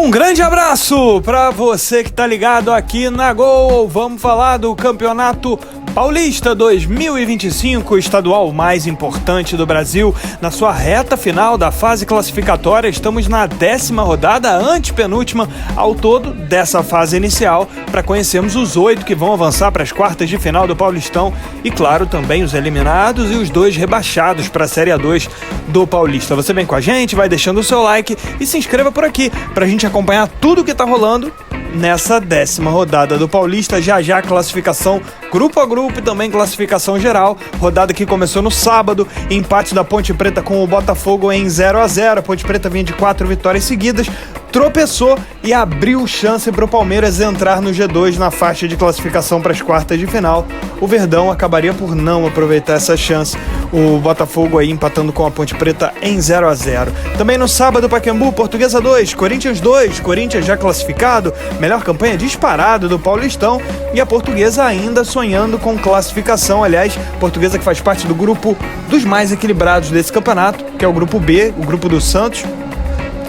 Um grande abraço para você que tá ligado aqui na Gol. Vamos falar do Campeonato Paulista 2025, estadual mais importante do Brasil. Na sua reta final da fase classificatória, estamos na 10ª rodada, antepenúltima ao todo dessa fase inicial, para conhecermos os 8 que vão avançar para as quartas de final do Paulistão e, claro, também os eliminados e os 2 rebaixados para a Série A2 do Paulista. Você vem com a gente, vai deixando o seu like e se inscreva por aqui para a gente acompanhar tudo que tá rolando nessa 10ª rodada do Paulista. Já classificação grupo a grupo e também classificação geral. Rodada que começou no sábado, empate da Ponte Preta com o Botafogo em 0-0. A Ponte Preta vinha de 4 vitórias seguidas, tropeçou e abriu chance para o Palmeiras entrar no G2 na faixa de classificação para as quartas de final. O Verdão acabaria por não aproveitar essa chance. O Botafogo aí empatando com a Ponte Preta em 0-0. Também no sábado, Pacaembu, Portuguesa 2, Corinthians 2, Corinthians já classificado, melhor campanha disparada do Paulistão, e a Portuguesa ainda sonhando com classificação. Aliás, Portuguesa que faz parte do grupo dos mais equilibrados desse campeonato, que é o grupo B, o grupo do Santos.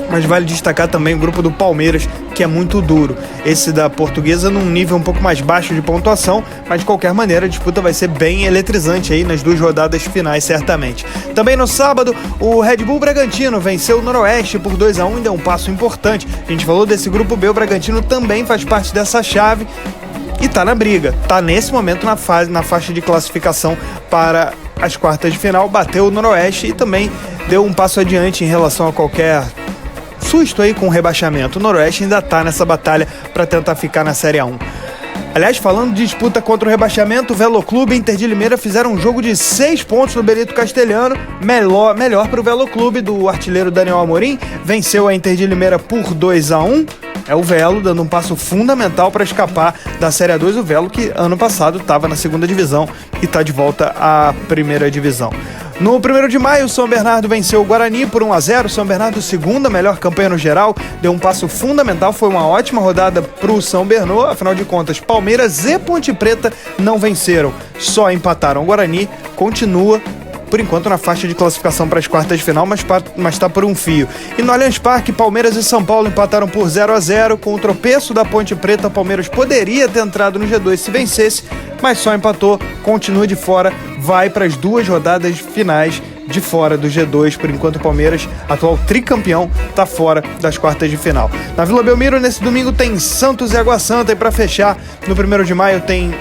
Mas vale destacar também o grupo do Palmeiras, que é muito duro. Esse da Portuguesa num nível um pouco mais baixo de pontuação, mas de qualquer maneira a disputa vai ser bem eletrizante aí nas 2 rodadas finais, certamente. Também no sábado, o Red Bull Bragantino venceu o Noroeste por 2-1 e deu um passo importante. A gente falou desse grupo B, o Bragantino também faz parte dessa chave e tá na briga. Tá nesse momento na faixa de classificação para as quartas de final, bateu o Noroeste e também deu um passo adiante em relação a qualquer susto aí com o rebaixamento. O Noroeste ainda tá nessa batalha para tentar ficar na Série A1. Aliás, falando de disputa contra o rebaixamento, o Veloclube e Inter de Limeira fizeram um jogo de 6 pontos no Benito Castelhano. Melhor para o Veloclube do artilheiro Daniel Amorim. Venceu a Inter de Limeira por 2-1. É o Velo dando um passo fundamental para escapar da Série A2. O Velo que ano passado estava na 2ª divisão e está de volta à 1ª divisão. No 1º de maio, o São Bernardo venceu o Guarani por 1-0. São Bernardo, segunda melhor campanha no geral, deu um passo fundamental. Foi uma ótima rodada para o São Bernardo. Afinal de contas, Palmeiras e Ponte Preta não venceram, só empataram. O Guarani continua, por enquanto, na faixa de classificação para as quartas de final, mas está por um fio. E no Allianz Parque, Palmeiras e São Paulo empataram por 0-0. Com o tropeço da Ponte Preta, o Palmeiras poderia ter entrado no G2 se vencesse, mas só empatou, continua de fora, vai para as 2 rodadas finais de fora do G2. Por enquanto, o Palmeiras, atual tricampeão, está fora das quartas de final. Na Vila Belmiro, nesse domingo, tem Santos e Água Santa. E para fechar, no 1º de maio, tem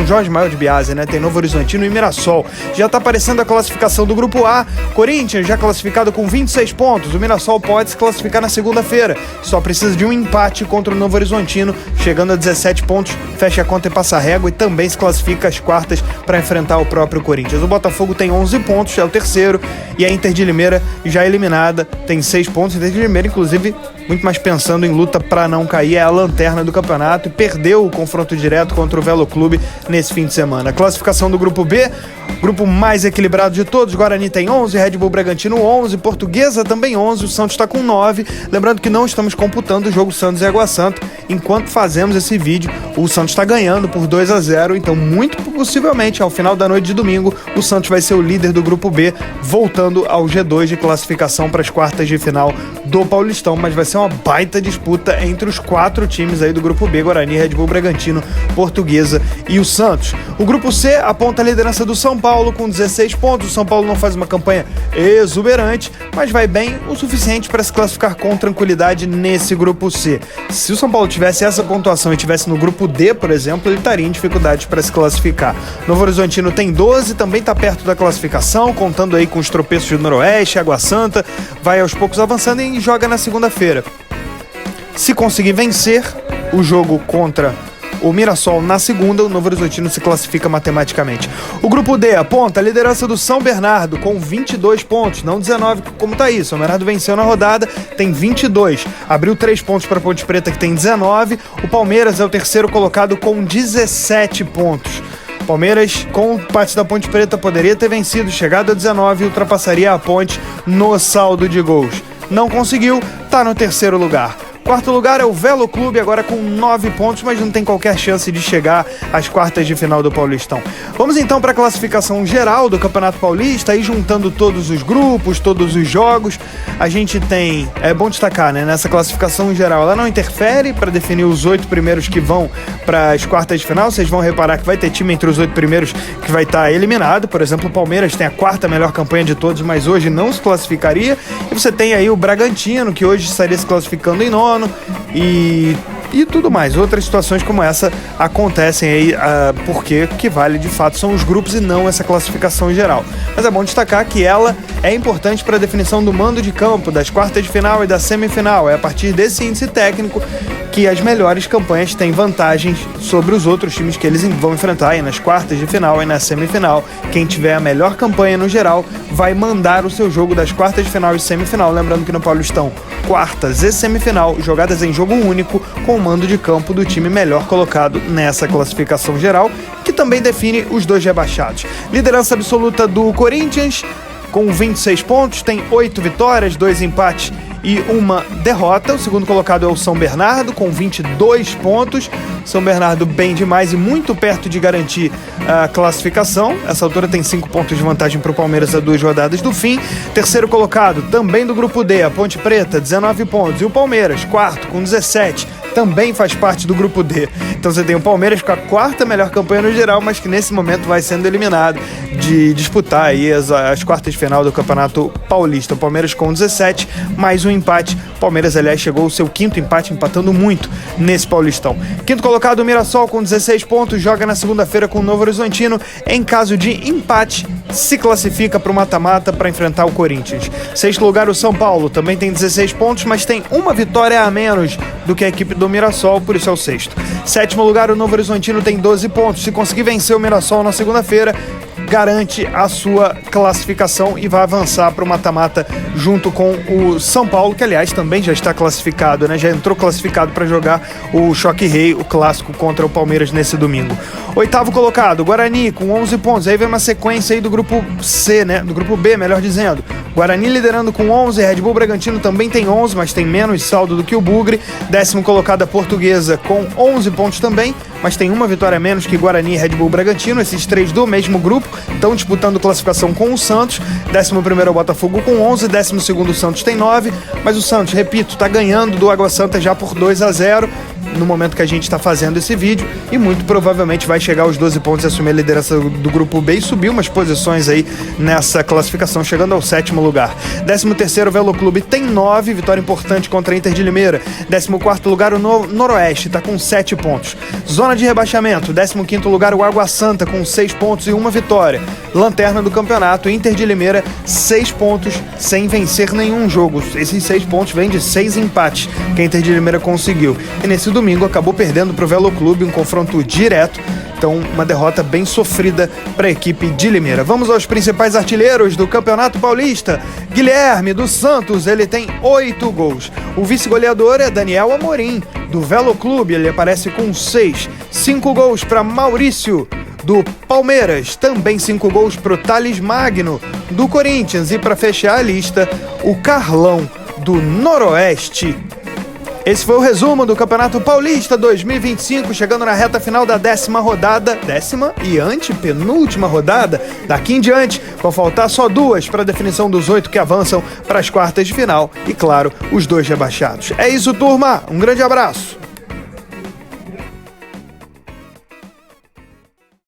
Jorge Maio de Biase, né? Tem Novo Horizontino e Mirassol. Já está aparecendo a classificação do Grupo A. Corinthians já classificado com 26 pontos. O Mirassol pode se classificar na segunda-feira. Só precisa de um empate contra o Novo Horizontino, chegando a 17 pontos, fecha a conta e passa a régua e também se classifica às quartas para enfrentar o próprio Corinthians. O Botafogo tem 11 pontos, é o terceiro. E a Inter de Limeira já eliminada, tem 6 pontos. A Inter de Limeira, inclusive, muito mais pensando em luta para não cair, é a lanterna do campeonato e perdeu o confronto direto contra o Veloclube nesse fim de semana. A classificação do Grupo B, grupo mais equilibrado de todos. Guarani tem 11, Red Bull Bragantino 11, Portuguesa também 11, o Santos está com 9. Lembrando que não estamos computando o jogo Santos e Água Santa. Enquanto fazemos esse vídeo, o Santos está ganhando por 2-0, então muito possivelmente ao final da noite de domingo o Santos vai ser o líder do Grupo B, voltando ao G2 de classificação para as quartas de final do Paulistão, mas vai ser uma baita disputa entre os 4 times aí do Grupo B, Guarani, Red Bull Bragantino, Portuguesa e o Santos. O Grupo C aponta a liderança do São Paulo com 16 pontos. O São Paulo não faz uma campanha exuberante, mas vai bem o suficiente para se classificar com tranquilidade nesse Grupo C. Se o São Paulo tivesse essa pontuação e tivesse no Grupo D, por exemplo, ele estaria em dificuldades para se classificar. Novo Horizontino tem 12, também está perto da classificação, contando aí com os tropeços do Noroeste, Água Santa, vai aos poucos avançando e joga na segunda-feira. Se conseguir vencer o jogo contra o Mirassol na segunda, o Novo Horizontino se classifica matematicamente. O Grupo D aponta a liderança do São Bernardo com 22 pontos, não 19 como tá isso. O São Bernardo venceu na rodada, tem 22. Abriu 3 pontos para a Ponte Preta, que tem 19. O Palmeiras é o terceiro colocado com 17 pontos. Palmeiras, com o empate da Ponte Preta, poderia ter vencido, chegado a 19 e ultrapassaria a Ponte no saldo de gols. Não conseguiu, tá no terceiro lugar. Quarto lugar é o Velo Clube, agora com 9 pontos, mas não tem qualquer chance de chegar às quartas de final do Paulistão. Vamos então para a classificação geral do Campeonato Paulista, aí juntando todos os grupos, todos os jogos. A gente tem, é bom destacar, né, nessa classificação geral, ela não interfere para definir os 8 primeiros que vão para as quartas de final. Vocês vão reparar que vai ter time entre os 8 primeiros que vai estar eliminado. Por exemplo, o Palmeiras tem a quarta melhor campanha de todos, mas hoje não se classificaria. E você tem aí o Bragantino, que hoje estaria se classificando em nono, e tudo mais. Outras situações como essa acontecem aí, porque o que vale de fato são os grupos e não essa classificação geral. Mas é bom destacar que ela é importante para a definição do mando de campo, das quartas de final e da semifinal. É a partir desse índice técnico que as melhores campanhas têm vantagens sobre os outros times que eles vão enfrentar aí nas quartas de final e na semifinal. Quem tiver a melhor campanha no geral vai mandar o seu jogo das quartas de final e semifinal. Lembrando que no Paulistão, quartas e semifinal jogadas em jogo único, com o mando de campo do time melhor colocado nessa classificação geral, que também define os 2 rebaixados. Liderança absoluta do Corinthians, com 26 pontos, tem 8 vitórias, 2 empates e 1 derrota. O segundo colocado é o São Bernardo, com 22 pontos. São Bernardo bem demais e muito perto de garantir a classificação. Essa altura tem 5 pontos de vantagem para o Palmeiras a 2 rodadas do fim. Terceiro colocado, também do grupo D, a Ponte Preta, 19 pontos. E o Palmeiras, quarto, com 17, também faz parte do grupo D. Então você tem o Palmeiras com a quarta melhor campanha no geral, mas que nesse momento vai sendo eliminado de disputar aí as quartas de final do Campeonato Paulista. O Palmeiras com 17, mais um empate. O Palmeiras, aliás, chegou ao seu 5º empate, empatando muito nesse Paulistão. Quinto colocado, o Mirassol, com 16 pontos, joga na segunda-feira com o Novo Horizontino. Em caso de empate, se classifica para o mata-mata para enfrentar o Corinthians. Sexto lugar, o São Paulo, também tem 16 pontos, mas tem 1 vitória a menos do que a equipe do Mirassol, por isso é o sexto. Sétimo lugar, o Novo Horizontino tem 12 pontos. Se conseguir vencer o Mirassol na segunda-feira, garante a sua classificação e vai avançar para o mata-mata junto com o São Paulo, que aliás também já está classificado, né? Já entrou classificado para jogar o Choque Rei, o clássico contra o Palmeiras nesse domingo. Oitavo colocado, Guarani, com 11 pontos. Aí vem uma sequência aí do grupo C, né? Do grupo B, melhor dizendo. Guarani liderando com 11, Red Bull Bragantino também tem 11, mas tem menos saldo do que o Bugre. Décimo colocado, a Portuguesa, com 11 pontos também, mas tem 1 vitória a menos que Guarani e Red Bull Bragantino. Esses 3 do mesmo grupo estão disputando classificação com o Santos. 11º é o Botafogo com 11, 12º o Santos tem 9, mas o Santos, repito, está ganhando do Água Santa já por 2-0 no momento que a gente está fazendo esse vídeo, e muito provavelmente vai chegar aos 12 pontos e assumir a liderança do grupo B e subir umas posições aí nessa classificação, chegando ao 7º lugar. 13º, o Velo Clube tem 9, vitória importante contra a Inter de Limeira. 14º lugar, o Noroeste, está com 7 pontos. Zona de rebaixamento, 15º lugar, o Água Santa, com 6 pontos e 1 vitória. Lanterna do campeonato, Inter de Limeira, 6 pontos, sem vencer nenhum jogo. Esses 6 pontos vêm de 6 empates que a Inter de Limeira conseguiu. E nesse domingo acabou perdendo para o Velo Clube, um confronto direto. Então, uma derrota bem sofrida para a equipe de Limeira. Vamos aos principais artilheiros do Campeonato Paulista. Guilherme, do Santos, ele tem 8 gols. O vice-goleador é Daniel Amorim, do Velo Clube, ele aparece com 6. 5 gols para Maurício, do Palmeiras. Também 5 gols para o Thales Magno, do Corinthians. E para fechar a lista, o Carlão, do Noroeste. Esse foi o resumo do Campeonato Paulista 2025, chegando na reta final da 10ª rodada, 10ª e antepenúltima rodada. Daqui em diante, vão faltar só 2 para a definição dos 8 que avançam para as quartas de final e, claro, os 2 rebaixados. É isso, turma. Um grande abraço.